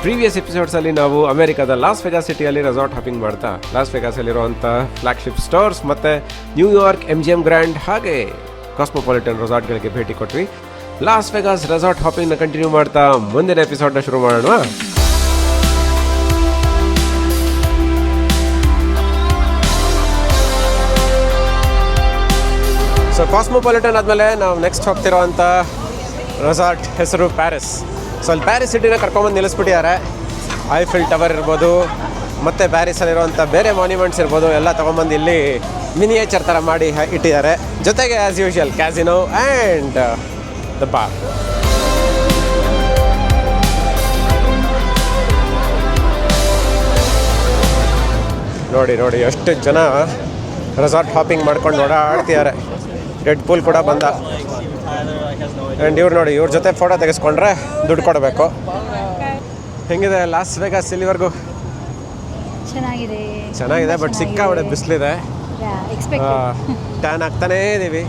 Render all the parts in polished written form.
Previous ಎಪಿಸೋಡ್ಸಲ್ಲಿ ನಾವು ಅಮೆರಿಕದ loss Vegas ಸಿಟಿಯಲ್ಲಿ ರೆಸಾರ್ಟ್ ಹಾಪಿಂಗ್ ಮಾಡ್ತಾ ಲಾಸ್ ವೆಗಾಸಲ್ಲಿರುವಂಥ ಫ್ಲಾಗ್ಶಿಪ್ ಸ್ಟೋರ್ಸ್ ಮತ್ತು ನ್ಯೂಯಾರ್ಕ್ MGM ಗ್ರ್ಯಾಂಡ್ ಹಾಗೆ ಕಾಸ್ಮೋಪಾಲಿಟನ್ ರೆಸಾರ್ಟ್ಗಳಿಗೆ ಭೇಟಿ ಕೊಟ್ವಿ. ಲಾಸ್ ವೆಗಾಸ್ ರೆಸಾರ್ಟ್ ಹಾಪಿಂಗ್ನ ಕಂಟಿನ್ಯೂ ಮಾಡ್ತಾ ಮುಂದಿನ ಎಪಿಸೋಡ್ನ ಶುರು ಮಾಡೋಣ. ಸೊ ಕಾಸ್ಮೋಪಾಲಿಟನ್ ಆದಮೇಲೆ ನಾವು ನೆಕ್ಸ್ಟ್ ಹೋಗ್ತಿರೋವಂಥ ರೆಸಾರ್ಟ್ ಹೆಸರು ಪ್ಯಾರಿಸ್. ಸೊ ಅಲ್ಲಿ ಪ್ಯಾರಿಸ್ ಸಿಟಿನ ಕರ್ಕೊಂಬಂದು ನಿಲ್ಲಿಸ್ಬಿಟ್ಟಿದ್ದಾರೆ. ಐಫಿಲ್ ಟವರ್ ಇರ್ಬೋದು ಮತ್ತು ಪ್ಯಾರಿಸಲ್ಲಿರುವಂಥ ಬೇರೆ ಮಾನ್ಯುಮೆಂಟ್ಸ್ ಇರ್ಬೋದು ಎಲ್ಲ ತೊಗೊಂಬಂದು ಇಲ್ಲಿ ಮಿನಿಯೇಚರ್ ಥರ ಮಾಡಿ ಇಟ್ಟಿದ್ದಾರೆ. ಜೊತೆಗೆ as usual casino and the bar. ನೋಡಿ ಎಷ್ಟು ಜನ ರೆಸಾರ್ಟ್ ಹಾಪಿಂಗ್ ಮಾಡ್ಕೊಂಡು ಓಡಾಡ್ತಿದ್ದಾರೆ. ರೆಡ್ ಪೂಲ್ ಕೂಡ ಬಂದ. ಆ್ಯಂಡ್ ಇವ್ರ ಜೊತೆ ಫೋಟೋ ತೆಗೆಸ್ಕೊಂಡ್ರೆ ದುಡ್ಡು ಕೊಡಬೇಕು. ಹೆಂಗಿದೆ ಲಾಸ್ ವೆಗಾಸ್ ಇಲ್ಲಿವರೆಗೂ? ಚೆನ್ನಾಗಿದೆ ಬಟ್ ಸಿಕ್ಕಾಬಡೆ ಬಿಸಿಲಿದೆ. ಟ್ಯಾನ್ ಆಗ್ತಾನೇ ಇದ್ದೀವಿ.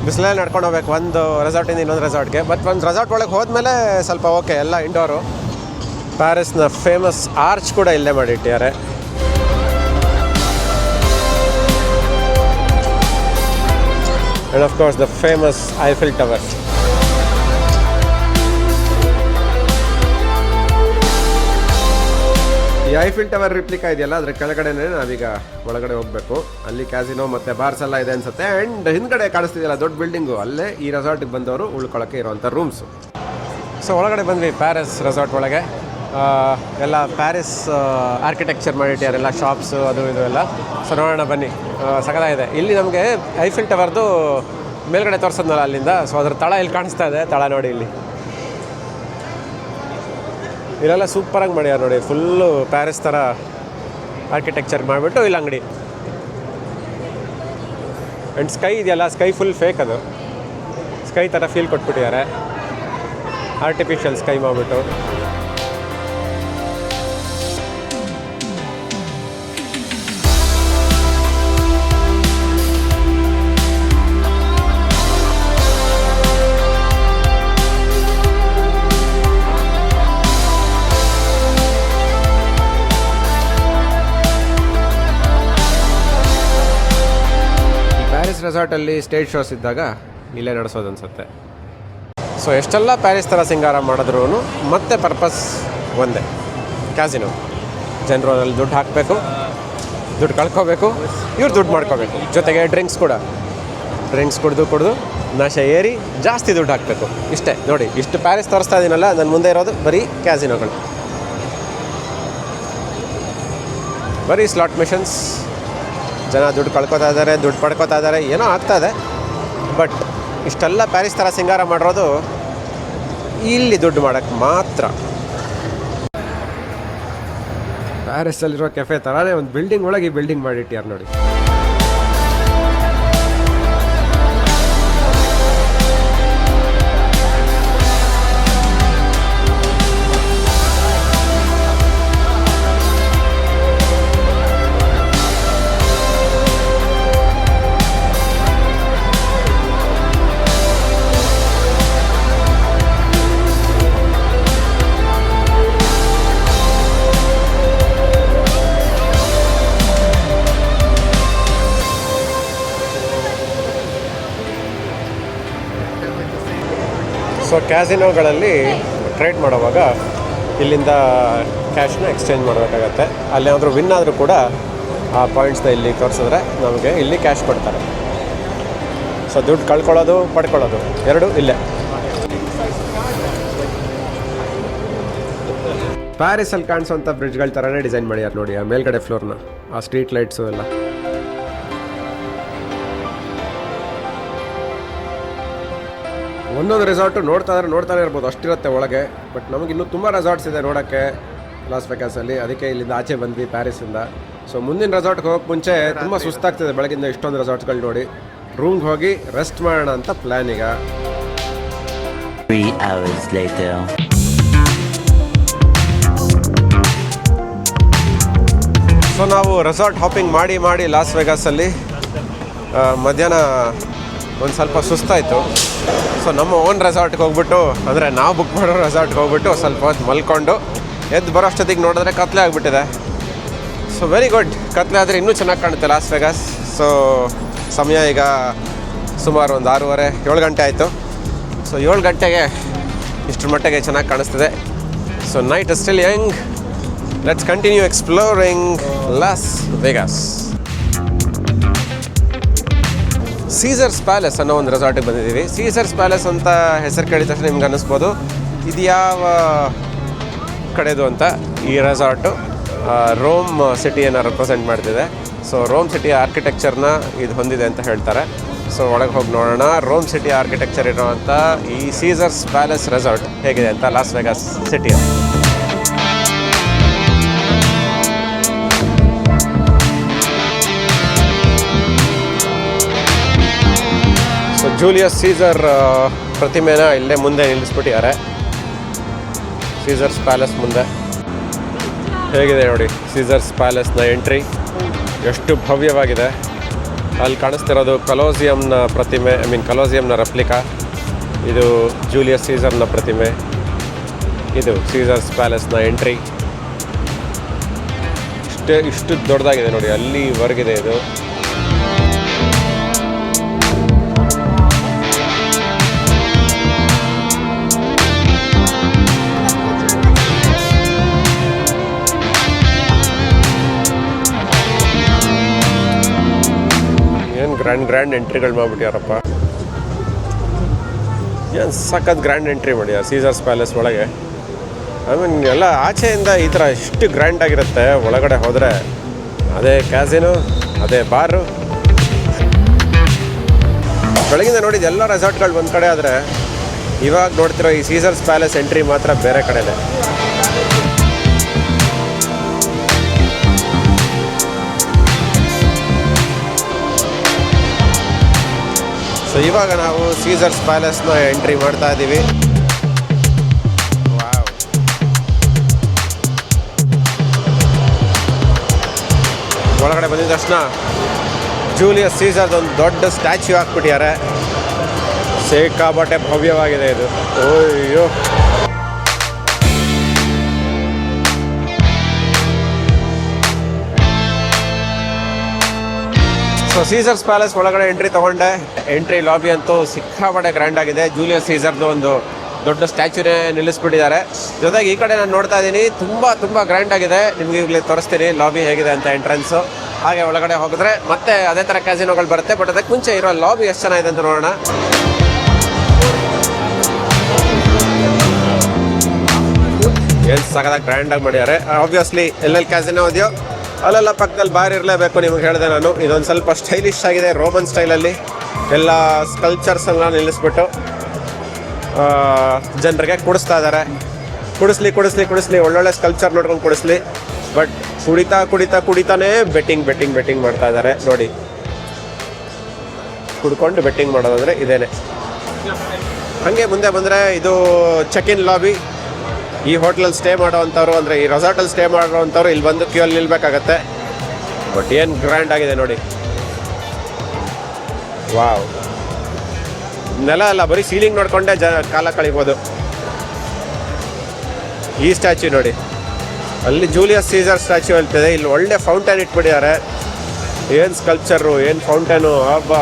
ಬಿಸಿಲಲ್ಲಿ ನಡ್ಕೊಂಡು ಹೋಗ್ಬೇಕು ಒಂದು ರೆಸಾರ್ಟಿಂದ ಇನ್ನೊಂದು ರೆಸಾರ್ಟ್ಗೆ. ಬಟ್ ಒಂದು ರೆಸಾರ್ಟ್ ಒಳಗೆ ಹೋದ್ಮೇಲೆ ಸ್ವಲ್ಪ ಓಕೆ, ಎಲ್ಲ ಇಂಡೋರು. ಪ್ಯಾರಿಸ್ನ ಫೇಮಸ್ ಆರ್ಚ್ ಕೂಡ ಇಲ್ಲೇ ಮಾಡಿಟ್ಟಿದ್ದಾರೆ. And of course the famous Eiffel Tower. ಈ ಐಫಿಲ್ ಟವರ್ ರಿಪ್ಲಿಕಾ ಇದೆಯಲ್ಲ ಅದ್ರ ಕೆಳಗಡೆನೇ ನಾವೀಗ ಒಳಗಡೆ ಹೋಗಬೇಕು. ಅಲ್ಲಿ ಕ್ಯಾಸಿನೋ ಮತ್ತು ಬಾರ್ಸ್ ಎಲ್ಲ ಇದೆ ಅನ್ಸುತ್ತೆ. ಆ್ಯಂಡ್ ಹಿಂದ್ಗಡೆ ಕಾಣಿಸ್ತಿದೆಯಲ್ಲ ದೊಡ್ಡ ಬಿಲ್ಡಿಂಗು, ಅಲ್ಲೇ ಈ ರೆಸಾರ್ಟಿಗೆ ಬಂದವರು ಉಳ್ಕೊಳ್ಳೋಕ್ಕೆ ಇರುವಂಥ ರೂಮ್ಸು. ಸೊ ಒಳಗಡೆ ಬಂದ್ವಿ ಪ್ಯಾರಿಸ್ ರೆಸಾರ್ಟ್ ಒಳಗೆ. ಎಲ್ಲ ಪ್ಯಾರಿಸ್ ಆರ್ಕಿಟೆಕ್ಚರ್ ಮಾಡಿಟ್ಟಿದ್ದಾರೆ, ಎಲ್ಲ ಶಾಪ್ಸು ಅದು ಇದು ಎಲ್ಲ. ಸೊ ನೋಡೋಣ ಬನ್ನಿ, ಸಕಲಾಗಿದೆ. ಇಲ್ಲಿ ನಮಗೆ ಐಫಿಲ್ ಟವರ್ದು ಮೇಲ್ಗಡೆ ತೋರಿಸೋದ್ನಲ್ಲ ಅಲ್ಲಿಂದ. ಸೊ ಅದ್ರ ತಳ ಇಲ್ಲಿ ಕಾಣಿಸ್ತಾ ಇದೆ. ತಳ ನೋಡಿ ಇಲ್ಲಿ ಇಲ್ಲೆಲ್ಲ ಸೂಪರಾಗಿ ಮಾಡ್ಯಾರ ನೋಡಿ. ಫುಲ್ಲು ಪ್ಯಾರಿಸ್ ಥರ ಆರ್ಕಿಟೆಕ್ಚರ್ ಮಾಡಿಬಿಟ್ಟು ಇಲ್ಲಿ ಅಂಗಡಿ. ಆ್ಯಂಡ್ ಸ್ಕೈ ಇದೆಯಲ್ಲ, ಸ್ಕೈ ಫುಲ್ ಫೇಕ್. ಅದು ಸ್ಕೈ ಥರ ಫೀಲ್ ಕೊಟ್ಬಿಟ್ಟಿದ್ದಾರೆ, ಆರ್ಟಿಫಿಷಿಯಲ್ ಸ್ಕೈ ಮಾಡಿಬಿಟ್ಟು. ರೆಸಾರ್ಟಲ್ಲಿ ಸ್ಟೇಜ್ ಶೋಸ್ ಇದ್ದಾಗ ಇಲ್ಲೇ ನಡೆಸೋದು ಅನ್ಸುತ್ತೆ. ಸೊ ಎಷ್ಟೆಲ್ಲ ಪ್ಯಾರಿಸ್ ಥರ ಸಿಂಗಾರ ಮಾಡಿದ್ರು ಮತ್ತೆ ಪರ್ಪಸ್ ಒಂದೇ, ಕ್ಯಾಸಿನೋ. ಜನರು ಅಲ್ಲಿ ದುಡ್ಡು ಹಾಕಬೇಕು, ದುಡ್ಡು ಕಳ್ಕೋಬೇಕು, ಇವ್ರು ದುಡ್ಡು ಮಾಡ್ಕೋಬೇಕು. ಜೊತೆಗೆ ಡ್ರಿಂಕ್ಸ್ ಕುಡಿದು ನಶೆ ಏರಿ ಜಾಸ್ತಿ ದುಡ್ಡು ಹಾಕಬೇಕು. ಇಷ್ಟೇ ನೋಡಿ. ಇಷ್ಟು ಪ್ಯಾರಿಸ್ ತೋರಿಸ್ತಾ ಇದ್ದೀನಲ್ಲ, ನನ್ನ ಮುಂದೆ ಇರೋದು ಬರೀ ಕ್ಯಾಸಿನೋಗಳು, ಬರೀ ಸ್ಲಾಟ್ ಮಿಷನ್ಸ್. ಜನ ದುಡ್ಡು ಕಳ್ಕೊತಾ ಇದ್ದಾರೆ, ದುಡ್ಡು ಪಡ್ಕೋತಾ ಇದ್ದಾರೆ, ಏನೋ ಆಗ್ತಾ ಇದೆ. ಬಟ್ ಇಷ್ಟೆಲ್ಲ ಪ್ಯಾರಿಸ್ ಥರ ಸಿಂಗಾರ ಮಾಡಿರೋದು ಇಲ್ಲಿ ದುಡ್ಡು ಮಾಡೋಕ್ಕೆ ಮಾತ್ರ. ಪ್ಯಾರಿಸಲ್ಲಿರೋ ಕೆಫೆ ಥರನೇ ಒಂದು ಬಿಲ್ಡಿಂಗ್ ಒಳಗೆ ಈ ಬಿಲ್ಡಿಂಗ್ ಮಾಡಿಟ್ಟಾರ ನೋಡಿ. ಸೊ ಕ್ಯಾಸಿನೋಗಳಲ್ಲಿ ಟ್ರೇಡ್ ಮಾಡುವಾಗ ಇಲ್ಲಿಂದ ಕ್ಯಾಶ್ನ ಎಕ್ಸ್ಚೇಂಜ್ ಮಾಡಬೇಕಾಗತ್ತೆ. ಅಲ್ಲೇನಾದರೂ ವಿನ್ ಆದರೂ ಕೂಡ ಆ ಪಾಯಿಂಟ್ಸ್ನ ಇಲ್ಲಿ ತೋರಿಸಿದ್ರೆ ನಮಗೆ ಇಲ್ಲಿ ಕ್ಯಾಶ್ ಕೊಡ್ತಾರೆ. ಸೊ ದುಡ್ಡು ಕಳ್ಕೊಳ್ಳೋದು ಪಡ್ಕೊಳ್ಳೋದು ಎರಡೂ ಇಲ್ಲೇ. ಪ್ಯಾರಿಸಲ್ಲಿ ಕಾಣಿಸೋಂಥ ಬ್ರಿಡ್ಜ್ಗಳ ಥರನೇ ಡಿಸೈನ್ ಮಾಡ್ಯಾರ ನೋಡಿ. ಆ ಮೇಲ್ಗಡೆ ಫ್ಲೋರ್ನ ಆ ಸ್ಟ್ರೀಟ್ ಲೈಟ್ಸು ಎಲ್ಲ. ಒಂದೊಂದು ರೆಸಾರ್ಟು ನೋಡ್ತಾನೆ ಇರ್ಬೋದು, ಅಷ್ಟಿರುತ್ತೆ ಒಳಗೆ. ಬಟ್ ನಮಗಿನ್ನೂ ತುಂಬ ರೆಸಾರ್ಟ್ಸ್ ಇದೆ ನೋಡೋಕ್ಕೆ ಲಾಸ್ ವೆಗಾಸಲ್ಲಿ. ಅದಕ್ಕೆ ಇಲ್ಲಿಂದ ಆಚೆ ಬಂದ್ವಿ ಪ್ಯಾರಿಸಿಂದ. ಸೊ ಮುಂದಿನ ರೆಸಾರ್ಟ್ಗೆ ಹೋಗೋಕ್ಕೆ ಮುಂಚೆ ತುಂಬ ಸುಸ್ತಾಗ್ತಿದೆ ಬೆಳಗಿಂದ ಇಷ್ಟೊಂದು ರೆಸಾರ್ಟ್ಸ್ಗಳು ನೋಡಿ. ರೂಮ್ಗೆ ಹೋಗಿ ರೆಸ್ಟ್ ಮಾಡೋಣ ಅಂತ ಪ್ಲ್ಯಾನ್ ಈಗ. 3 hours later. ಸೊ ನಾವು ರೆಸಾರ್ಟ್ ಹಾಪಿಂಗ್ ಮಾಡಿ ಲಾಸ್ ವೆಗಾಸಲ್ಲಿ ಮಧ್ಯಾಹ್ನ ಒಂದು ಸ್ವಲ್ಪ ಸುಸ್ತಾಯಿತು. ಸೊ ನಮ್ಮ ಓನ್ ರೆಸಾರ್ಟ್ಗೆ ಹೋಗ್ಬಿಟ್ಟು, ಅಂದರೆ ನಾವು ಬುಕ್ ಮಾಡೋ ರೆಸಾರ್ಟ್ಗೆ ಹೋಗ್ಬಿಟ್ಟು ಸ್ವಲ್ಪ ಹೊತ್ತು ಮಲ್ಕೊಂಡು ಎದ್ದು ಬರೋ ಅಷ್ಟೊತ್ತಿಗೆ ನೋಡಿದ್ರೆ ಕತ್ಲೆ ಆಗಿಬಿಟ್ಟಿದೆ. ಸೊ ವೆರಿ ಗುಡ್, ಕತ್ಲೆ ಆದರೆ ಇನ್ನೂ ಚೆನ್ನಾಗಿ ಕಾಣುತ್ತೆ ಲಾಸ್ ವೆಗಾಸ್. ಸೊ ಸಮಯ ಈಗ ಸುಮಾರು ಒಂದು 6:30-7 ಗಂಟೆ ಆಯಿತು. ಸೊ 7 ಗಂಟೆಗೆ ಇಷ್ಟರ ಮಟ್ಟಿಗೆ ಚೆನ್ನಾಗಿ ಕಾಣಿಸ್ತಿದೆ. So night still Young. Let's continue exploring loss Vegas. Caesar's palace ಅನ್ನೋ ಒಂದು ರೆಸಾರ್ಟಿಗೆ ಬಂದಿದ್ದೀವಿ. ಸೀಸರ್ಸ್ ಪ್ಯಾಲೇಸ್ ಅಂತ ಹೆಸರು ಕೇಳಿದ ತಕ್ಷಣ ನಿಮ್ಗೆ ಅನ್ನಿಸ್ಬೋದು ಇದು ಯಾವ ಕಡೆದು ಅಂತ. ಈ ರೆಸಾರ್ಟು ರೋಮ್ ಸಿಟಿಯನ್ನು ರೆಪ್ರೆಸೆಂಟ್ ಮಾಡ್ತಿದೆ. ಸೊ ರೋಮ್ ಸಿಟಿಯ ಆರ್ಕಿಟೆಕ್ಚರ್ನ ಇದು ಹೊಂದಿದೆ ಅಂತ ಹೇಳ್ತಾರೆ. ಸೊ ಒಳಗೆ ಹೋಗಿ ನೋಡೋಣ ರೋಮ್ ಸಿಟಿ ಆರ್ಕಿಟೆಕ್ಚರ್ ಇರೋವಂಥ ಈ ಸೀಸರ್ಸ್ ಪ್ಯಾಲೇಸ್ ರೆಸಾರ್ಟ್ ಹೇಗಿದೆ ಅಂತ ಲಾಸ್ ವೆಗಾಸ್ ಸಿಟಿಯ. ಸೊ ಜೂಲಿಯಸ್ ಸೀಸರ್ ಪ್ರತಿಮೆನ ಇಲ್ಲೇ ಮುಂದೆ ನಿಲ್ಲಿಸ್ಬಿಟ್ಟಿದ್ದಾರೆ ಸೀಸರ್ಸ್ ಪ್ಯಾಲೇಸ್ ಮುಂದೆ. ಹೇಗಿದೆ ನೋಡಿ ಸೀಸರ್ಸ್ ಪ್ಯಾಲೇಸ್ನ ಎಂಟ್ರಿ, ಎಷ್ಟು ಭವ್ಯವಾಗಿದೆ. ಅಲ್ಲಿ ಕಾಣಿಸ್ತಿರೋದು ಕಲೋಸಿಯಂನ ಪ್ರತಿಮೆ, ಕಲೋಸಿಯಂನ ರೆಪ್ಲಿಕಾ. ಇದು ಜೂಲಿಯಸ್ ಸೀಸರ್ನ ಪ್ರತಿಮೆ. ಇದು ಸೀಸರ್ಸ್ ಪ್ಯಾಲೇಸ್ನ ಎಂಟ್ರಿ. ಇಷ್ಟು ದೊಡ್ಡದಾಗಿದೆ ನೋಡಿ, ಅಲ್ಲಿವರೆಗಿದೆ ಇದು. ಗ್ರ್ಯಾಂಡ್ ಎಂಟ್ರಿಗಳು ಮಾಡಿಬಿಟ್ಟಾರಪ್ಪ. ಏನು ಸಖತ್ ಗ್ರ್ಯಾಂಡ್ ಎಂಟ್ರಿ ಮಾಡಿ ಸೀಸರ್ಸ್ ಪ್ಯಾಲೇಸ್ ಒಳಗೆ. ಎಲ್ಲ ಆಚೆಯಿಂದ ಈ ಥರ ಇಷ್ಟು ಗ್ರ್ಯಾಂಡ್ ಆಗಿರುತ್ತೆ, ಒಳಗಡೆ ಹೋದರೆ ಅದೇ ಕ್ಯಾಸಿನೋ, ಅದೇ ಬಾರು. ಬೆಳಗಿಂದ ನೋಡಿದ ಎಲ್ಲ ರೆಸಾರ್ಟ್ಗಳು ಒಂದು ಕಡೆ ಆದರೆ ಇವಾಗ ನೋಡ್ತಿರೋ ಈ ಸೀಸರ್ಸ್ ಪ್ಯಾಲೇಸ್ ಎಂಟ್ರಿ ಮಾತ್ರ ಬೇರೆ ಕಡೆನೇ. ಸೊ ಇವಾಗ ನಾವು ಸೀಸರ್ಸ್ ಪ್ಯಾಲೇಸ್ನ ಎಂಟ್ರಿ ಮಾಡ್ತಾ ಇದ್ದೀವಿ. ಒಳಗಡೆ ಬಂದಿದ ತಕ್ಷಣ ಜೂಲಿಯಸ್ ಸೀಸರ್ದೊಂದು ದೊಡ್ಡ ಸ್ಟ್ಯಾಚ್ಯೂ ಹಾಕ್ಬಿಟ್ಟಿದ್ದಾರೆ. ಸಿಕ್ಕಾಪಟ್ಟೆ ಭವ್ಯವಾಗಿದೆ ಇದು. ಅಯ್ಯೋ, ಸೊ ಸೀಸರ್ಸ್ ಪ್ಯಾಲೇಸ್ ಒಳಗಡೆ ಎಂಟ್ರಿ ತೊಗೊಂಡೆ. ಎಂಟ್ರಿ ಲಾಬಿ ಅಂತೂ ಸಿಕ್ಕಾಪಟ್ಟೆ ಗ್ರ್ಯಾಂಡ್ ಆಗಿದೆ. ಜೂಲಿಯಸ್ ಸೀಸರ್ದು ಒಂದು ದೊಡ್ಡ ಸ್ಟ್ಯಾಚ್ಯೂನೇ ನಿಲ್ಲಿಸ್ಬಿಟ್ಟಿದ್ದಾರೆ. ಜೊತೆಗೆ ಈ ಕಡೆ ನಾನು ನೋಡ್ತಾ ಇದ್ದೀನಿ, ತುಂಬ ಗ್ರ್ಯಾಂಡ್ ಆಗಿದೆ. ನಿಮಗೆ ಈಗಲೇ ತೋರಿಸ್ತೀನಿ ಲಾಬಿ ಹೇಗಿದೆ ಅಂತ ಎಂಟ್ರೆನ್ಸು. ಹಾಗೆ ಒಳಗಡೆ ಹೋಗಿದ್ರೆ ಮತ್ತೆ ಅದೇ ಥರ ಕ್ಯಾಸಿನೋಗಳು ಬರುತ್ತೆ. ಬಟ್ ಅದಕ್ಕೆ ಮುಂಚೆ ಇರೋ ಲಾಬಿ ಎಷ್ಟು ಚೆನ್ನಾಗಿದೆ ಅಂತ ನೋಡೋಣ. ಏನು ಸಖತ್ತಾಗಿ ಗ್ರ್ಯಾಂಡಾಗಿ ಮಾಡಿದ್ದಾರೆ. ಆಬ್ವಿಯಸ್ಲಿ ಎಲ್ಲೆಲ್ಲಿ ಕ್ಯಾಸಿನೋ ಇದೆಯೋ ಅಲ್ಲೆಲ್ಲ ಪಕ್ಕದಲ್ಲಿ ಬಾರ್ ಇರಲೇಬೇಕು. ನಿಮಗೆ ಹೇಳಿದೆ ನಾನು, ಇದೊಂದು ಸ್ವಲ್ಪ ಸ್ಟೈಲಿಶ್ ಆಗಿದೆ, ರೋಮನ್ ಸ್ಟೈಲಲ್ಲಿ ಎಲ್ಲ ಸ್ಕಲ್ಪ್ಚರ್ಸ್ ಎಲ್ಲ ನಿಲ್ಲಿಸ್ಬಿಟ್ಟು ಜನರಿಗೆ ಕುಡಿಸ್ತಾ ಇದ್ದಾರೆ. ಕುಡಿಸ್ಲಿ ಒಳ್ಳೊಳ್ಳೆ ಸ್ಕಲ್ಪ್ಚರ್ ನೋಡ್ಕೊಂಡು ಕುಡಿಸ್ಲಿ. ಬಟ್ ಕುಡಿತಾನೇ ಬೆಟ್ಟಿಂಗ್ ಮಾಡ್ತಾ ಇದ್ದಾರೆ ನೋಡಿ. ಕುಡ್ಕೊಂಡು ಬೆಟ್ಟಿಂಗ್ ಮಾಡೋದಂದರೆ ಇದೇನೆ. ಹಾಗೆ ಮುಂದೆ ಬಂದರೆ ಇದು ಚೆಕ್ ಇನ್ ಲಾಬಿ. ಈ ಹೋಟ್ಲಲ್ಲಿ ಸ್ಟೇ ಮಾಡೋವಂಥವ್ರು, ಅಂದರೆ ಈ ರೆಸಾರ್ಟಲ್ಲಿ ಸ್ಟೇ ಮಾಡೋವಂಥವ್ರು ಇಲ್ಲಿ ಬಂದು ಕ್ಯೂ ಅಲ್ಲಿ ನಿಲ್ಬೇಕಾಗತ್ತೆ. ಬಟ್ ಏನು ಗ್ರ್ಯಾಂಡ್ ಆಗಿದೆ ನೋಡಿ. ವಾವ್, ನೆಲ ಅಲ್ಲ, ಬರೀ ಸೀಲಿಂಗ್ ನೋಡಿಕೊಂಡೆ ಕಾಲ ಕಳಿಬೋದು. ಈ ಸ್ಟ್ಯಾಚ್ಯೂ ನೋಡಿ, ಅಲ್ಲಿ ಜೂಲಿಯಸ್ ಸೀಸರ್ ಸ್ಟ್ಯಾಚ್ಯೂ ಹೇಳ್ತಿದೆ. ಇಲ್ಲಿ ಒಳ್ಳೆ ಫೌಂಟೇನ್ ಇಟ್ಬಿಟ್ಟಿದ್ದಾರೆ. ಏನು ಸ್ಕಲ್ಪ್ಚರು, ಏನು ಫೌಂಟೇನು, ಅಬ್ಬಾ.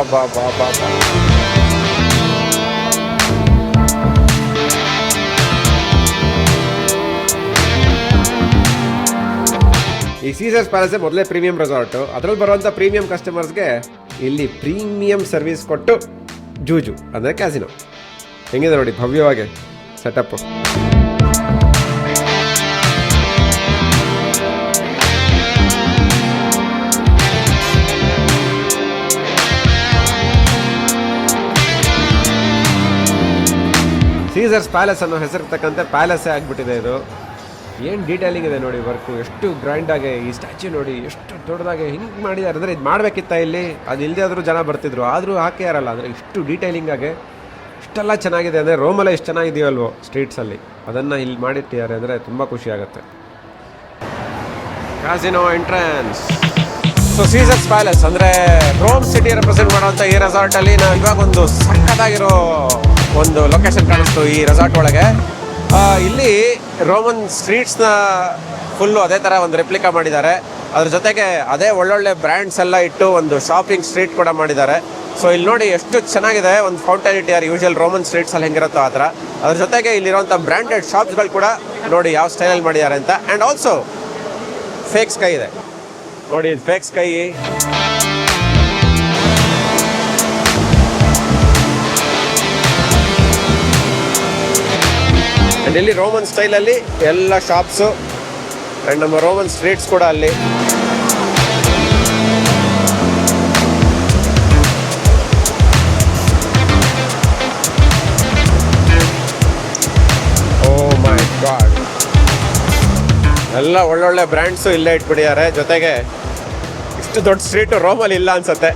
ಈ ಸೀಸರ್ಸ್ ಪ್ಯಾಲೇಸೇ ಮೊದಲೇ ಪ್ರೀಮಿಯಂ ರೆಸಾರ್ಟು. ಅದರಲ್ಲಿ ಬರುವಂಥ ಪ್ರೀಮಿಯಂ ಕಸ್ಟಮರ್ಸ್ಗೆ ಇಲ್ಲಿ ಪ್ರೀಮಿಯಂ ಸರ್ವಿಸ್ ಕೊಟ್ಟು ಜೂಜು ಅಂದರೆ ಕ್ಯಾಸಿನೋ. ಹೆಂಗಿದೆ ನೋಡಿ ಭವ್ಯವಾಗಿ ಸೆಟಪ್ಪು. ಸೀಸರ್ಸ್ ಪ್ಯಾಲೇಸ್ ಅನ್ನೋ ಹೆಸರಿರ್ತಕ್ಕಂಥ ಪ್ಯಾಲೇಸೇ ಆಗಿಬಿಟ್ಟಿದೆ ಇದು. ಏನು ಡೀಟೇಲಿಂಗ್ ಇದೆ ನೋಡಿ ವರ್ಕು, ಎಷ್ಟು ಗ್ರ್ಯಾಂಡಾಗಿ. ಈ ಸ್ಟ್ಯಾಚ್ಯೂ ನೋಡಿ ಎಷ್ಟು ದೊಡ್ಡದಾಗಿ ಹಿಂಗೆ ಮಾಡಿದ್ದಾರೆ. ಅಂದರೆ ಇದು ಮಾಡಬೇಕಿತ್ತ ಇಲ್ಲಿ, ಅದು ಇಲ್ಲದೆ ಆದರೂ ಜನ ಬರ್ತಿದ್ರು, ಆದರೂ ಹಾಕಿಯಾರಲ್ಲ. ಅಂದರೆ ಇಷ್ಟು ಡೀಟೇಲಿಂಗಾಗಿ ಇಷ್ಟೆಲ್ಲ ಚೆನ್ನಾಗಿದೆ. ಅಂದರೆ ರೋಮಲ್ಲೇ ಇಷ್ಟು ಚೆನ್ನಾಗಿದೆಯಲ್ವೋ ಸ್ಟ್ರೀಟ್ಸಲ್ಲಿ, ಅದನ್ನು ಇಲ್ಲಿ ಮಾಡಿಟ್ಟಿದ್ದಾರೆ ಅಂದರೆ ತುಂಬ ಖುಷಿ ಆಗುತ್ತೆ. Casino entrance. So Caesar's palace ಅಂದರೆ ರೋಮ್ ಸಿಟಿ ರೆಪ್ರೆಸೆಂಟ್ ಮಾಡೋಂಥ ಈ ರೆಸಾರ್ಟಲ್ಲಿ ನಾವು ಇವಾಗ ಒಂದು ಸಕ್ಕತ್ತಾಗಿರೋ ಒಂದು ಲೊಕೇಶನ್ ಕಾಣಿಸ್ತು ಈ ರೆಸಾರ್ಟ್ ಒಳಗೆ. ಇಲ್ಲಿ ರೋಮನ್ ಸ್ಟ್ರೀಟ್ಸ್ನ ಫುಲ್ಲು ಅದೇ ಥರ ಒಂದು ರೆಪ್ಲಿಕಾ ಮಾಡಿದ್ದಾರೆ. ಅದ್ರ ಜೊತೆಗೆ ಅದೇ ಒಳ್ಳೊಳ್ಳೆ ಬ್ರ್ಯಾಂಡ್ಸ್ ಎಲ್ಲ ಇಟ್ಟು ಒಂದು ಶಾಪಿಂಗ್ ಸ್ಟ್ರೀಟ್ ಕೂಡ ಮಾಡಿದ್ದಾರೆ. ಸೊ ಇಲ್ಲಿ ನೋಡಿ ಎಷ್ಟು ಚೆನ್ನಾಗಿದೆ, ಒಂದು ಫೌಂಟೇನ್ ಇಟ್ಟಿದ್ದಾರೆ ಯೂಶುವಲ್ ರೋಮನ್ ಸ್ಟ್ರೀಟ್ಸಲ್ಲಿ ಹೆಂಗಿರುತ್ತೋ ಆ ಥರ. ಅದ್ರ ಜೊತೆಗೆ ಇಲ್ಲಿರುವಂಥ ಬ್ರ್ಯಾಂಡೆಡ್ ಶಾಪ್ಸ್ಗಳು ಕೂಡ ನೋಡಿ ಯಾವ ಸ್ಟೈಲಲ್ಲಿ ಮಾಡಿದ್ದಾರೆ ಅಂತ. ಆ್ಯಂಡ್ ಆಲ್ಸೋ ಫೇಕ್ ಸ್ಕೈ ಇದೆ ನೋಡಿ, ಇದು ಫೇಕ್ ಸ್ಕೈ. ಆ್ಯಂಡ್ ಇಲ್ಲಿ ರೋಮನ್ ಸ್ಟೈಲಲ್ಲಿ ಎಲ್ಲ ಶಾಪ್ಸು ಆ್ಯಂಡ್ ನಮ್ಮ ರೋಮನ್ ಸ್ಟ್ರೀಟ್ಸ್ ಕೂಡ ಅಲ್ಲಿ. ಎಲ್ಲ ಒಳ್ಳೊಳ್ಳೆ ಬ್ರ್ಯಾಂಡ್ಸು ಇಲ್ಲೇ ಇಟ್ಬಿಟ್ಟಿದ್ದಾರೆ. ಜೊತೆಗೆ ಇಷ್ಟು ದೊಡ್ಡ ಸ್ಟ್ರೀಟು ರೋಮಲ್ಲಿ ಇಲ್ಲ ಅನ್ಸುತ್ತೆ.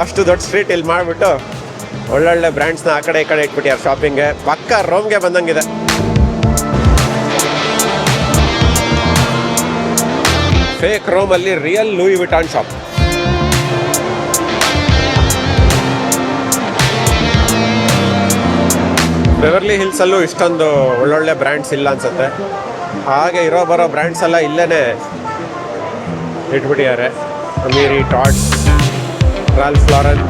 ಅಷ್ಟು ದೊಡ್ಡ ಸ್ಟ್ರೀಟ್ ಇಲ್ಲಿ ಮಾಡಿಬಿಟ್ಟು ಒಳ್ಳೊಳ್ಳೆ ಬ್ರ್ಯಾಂಡ್ಸ್ನ ಆ ಕಡೆ ಈ ಕಡೆ ಇಟ್ಬಿಟ್ಟಿದ್ದಾರೆ ಶಾಪಿಂಗ್ಗೆ. ಪಕ್ಕ ರೋಮ್ಗೆ ಬಂದಂಗಿದೆ. ಫೇಕ್ ರೋಮಲ್ಲಿ real Louis Vuitton shop. Beverly ಹಿಲ್ಸಲ್ಲೂ ಇಷ್ಟೊಂದು ಒಳ್ಳೊಳ್ಳೆ ಬ್ರ್ಯಾಂಡ್ಸ್ ಇಲ್ಲ ಅನ್ಸುತ್ತೆ. ಹಾಗೆ ಇರೋ ಬರೋ ಬ್ರ್ಯಾಂಡ್ಸ್ ಎಲ್ಲ ಇಲ್ಲೇ ಇಟ್ಬಿಟ್ಟಿದ್ದಾರೆ. ಅಮೀರಿ, ಟಾಟ್ಸ್, ರಾಲ್ಫ್ ಲಾರೆನ್.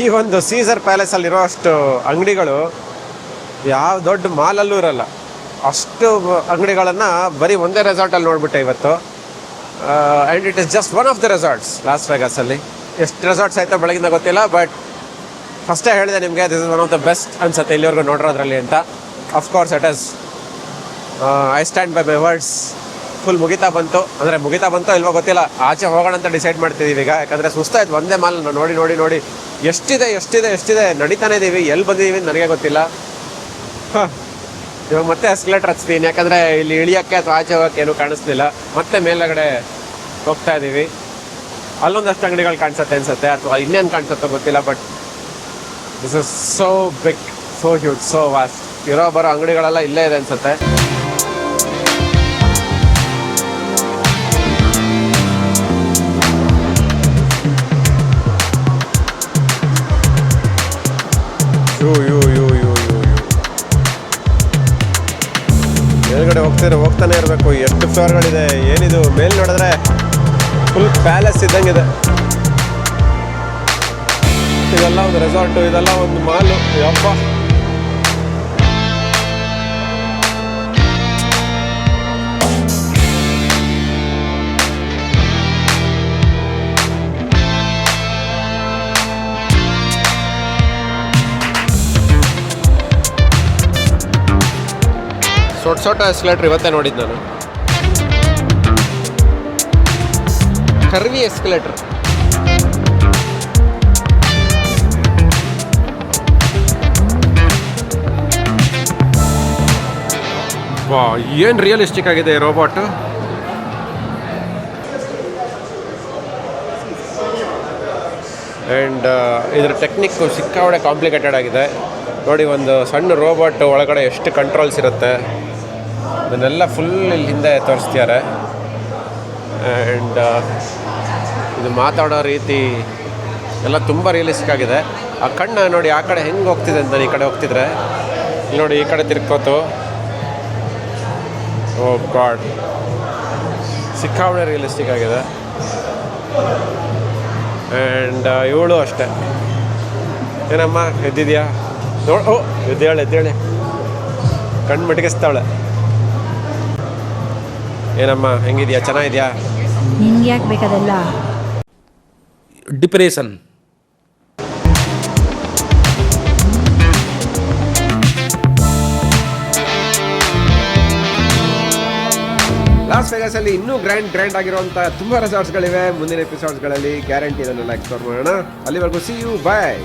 ಈ ಒಂದು ಸೀಸರ್ ಪ್ಯಾಲೇಸಲ್ಲಿರೋ ಅಷ್ಟು ಅಂಗಡಿಗಳು ಯಾವ ದೊಡ್ಡ ಮಾಲಲ್ಲೂ ಇರಲ್ಲ. ಅಷ್ಟು ಅಂಗಡಿಗಳನ್ನು ಬರೀ ಒಂದೇ ರೆಸಾರ್ಟಲ್ಲಿ ನೋಡ್ಬಿಟ್ಟೆ ಇವತ್ತು. And it is just one of the resorts Las ವೆಗಾಸಲ್ಲಿ. ಎಷ್ಟು ರೆಸಾರ್ಟ್ಸ್ ಆಯಿತಾ ಬೆಳಗಿಂದ ಗೊತ್ತಿಲ್ಲ, ಬಟ್ ಫಸ್ಟೇ ಹೇಳಿದೆ ನಿಮಗೆ this is one of the best ಅನ್ಸುತ್ತೆ ಇಲ್ಲಿವರೆಗೂ ನೋಡಿರೋದ್ರಲ್ಲಿ ಅಂತ. Of course it is I stand by my words. Full ಮುಗಿತಾ ಬಂತು ಇಲ್ವೋ ಗೊತ್ತಿಲ್ಲ. ಆಚೆ ಹೋಗೋಣ ಅಂತ ಡಿಸೈಡ್ ಮಾಡ್ತಿದ್ದೀವಿ ಈಗ, ಯಾಕಂದರೆ ಸುಸ್ತಾಯ್ತು ಒಂದೇ ಮಾಲ್ ನೋಡಿ ನೋಡಿ ನೋಡಿ. ಎಷ್ಟಿದೆ ನಡೀತಾನೆ ಇದ್ದೀವಿ. ಎಲ್ಲಿ ಬಂದಿದ್ದೀವಿ ನನಗೆ ಗೊತ್ತಿಲ್ಲ. ಇವಾಗ ಮತ್ತೆ ಎಸ್ಕಲೇಟರ್ ಹಚ್ತೀನಿ, ಯಾಕಂದರೆ ಇಲ್ಲಿ ಇಳಿಯೋಕ್ಕೆ ಅಥವಾ ಆಚೆ ಹೋಗೋಕ್ಕೆ ಏನೂ ಕಾಣಿಸ್ಲಿಲ್ಲ. ಮತ್ತೆ ಮೇಲ್ಗಡೆ ಹೋಗ್ತಾ ಇದ್ದೀವಿ. ಅಲ್ಲೊಂದಷ್ಟು ಅಂಗಡಿಗಳು ಕಾಣಿಸುತ್ತೆ ಅನ್ಸುತ್ತೆ, ಅಥವಾ ಇನ್ನೇನು ಕಾಣಿಸುತ್ತೋ ಗೊತ್ತಿಲ್ಲ. But this is so big, so huge, so vast. ಇರೋ ಬರೋ ಅಂಗಡಿಗಳೆಲ್ಲ ಇಲ್ಲೇ ಇದೆ ಅನ್ಸುತ್ತೆ. ಮೇಲ್ಗಡೆ ಹೋಗ್ತಾನೆ ಇರಬೇಕು. ಎಷ್ಟು ಫ್ಲೋರ್ಗಳಿದೆ, ಏನಿದು ಮೇಲ್ ನೋಡಿದ್ರೆ ಫುಲ್ ಪ್ಯಾಲೇಸ್ ಇದ್ದಂಗಿದೆ. ಇದೆಲ್ಲ ಒಂದು ರೆಸಾರ್ಟು, ಇದೆಲ್ಲ ಒಂದು ಮಾಲು. ಯಪ್ಪ, ಸೊಟ್ಟ ಎಸ್ಕಲೇಟ್ರ್ ಇವತ್ತೇ ನೋಡಿದ್ದು ನಾನು. ಕರ್ವಿ ಎಸ್ಕಲೇಟ್ರ್. ವಾ, ಏನು ರಿಯಲಿಸ್ಟಿಕ್ ಆಗಿದೆ ಈ ರೋಬೋಟ್. ಆ್ಯಂಡ್ ಇದರ ಟೆಕ್ನಿಕ್ಕು ಸಿಕ್ಕಾಪಟ್ಟೆ ಕಾಂಪ್ಲಿಕೇಟೆಡ್ ಆಗಿದೆ ನೋಡಿ. ಒಂದು ಸಣ್ಣ ರೋಬೋಟ್ ಒಳಗಡೆ ಎಷ್ಟು ಕಂಟ್ರೋಲ್ಸ್ ಇರುತ್ತೆ ಅದನ್ನೆಲ್ಲ ಫುಲ್ ಇಲ್ಲಿ ಹಿಂದೆ ತೋರಿಸ್ತಿದ್ದಾರೆ. ಆ್ಯಂಡ್ ಇದು ಮಾತಾಡೋ ರೀತಿ ಎಲ್ಲ ತುಂಬ ರಿಯಲಿಸ್ಟಿಕ್ ಆಗಿದೆ. ಆ ಕಣ್ಣು ನೋಡಿ ಆ ಕಡೆ ಹೆಂಗೆ ಹೋಗ್ತಿದೆ ಅಂತ, ಈ ಕಡೆ ಹೋಗ್ತಿದ್ರೆ ಇಲ್ಲಿ ನೋಡಿ ಈ ಕಡೆ ತಿರ್ಕೋತು. ಓ ಗಾಡ್, ಸಿಕ್ಕಾಪಟ್ಟೆ ರಿಯಲಿಸ್ಟಿಕ್ ಆಗಿದೆ. ಆ್ಯಂಡ್ ಇವಳು ಅಷ್ಟೆ. ಏನಮ್ಮ ಎದ್ದಿದ್ಯಾ? ಓ ಎದ್ದೇಳೆ, ಕಣ್ಣು ಮಿಟಕಿಸ್ತಾವಳೆ. ಏನಮ್ಮ ಹೆಂಗಿದ್ಯಾ? ಚೆನ್ನಾಗಿದ್ಯಾ? ನಿನ್ಗೆ ಯಾಕೆ ಬೇಕಾದಲ್ಲ? ಡಿಪ್ರೆಷನ್. ಲಾಸ್ ವೆಗಾಸಲ್ಲಿ ಇನ್ನೂ ಗ್ರ್ಯಾಂಡ್ ಆಗಿರುವಂಥ ತುಂಬ ರೆಸಾರ್ಟ್ಸ್ಗಳಿವೆ. ಮುಂದಿನ ಎಪಿಸೋಡ್ಸ್ಗಳಲ್ಲಿ ಗ್ಯಾರಂಟಿ ಇದನ್ನೆಲ್ಲ ಎಕ್ಸ್ಪ್ಲೋರ್ ಮಾಡೋಣ. ಅಲ್ಲಿವರೆಗೂ ಸಿ ಯು, ಬಾಯ್.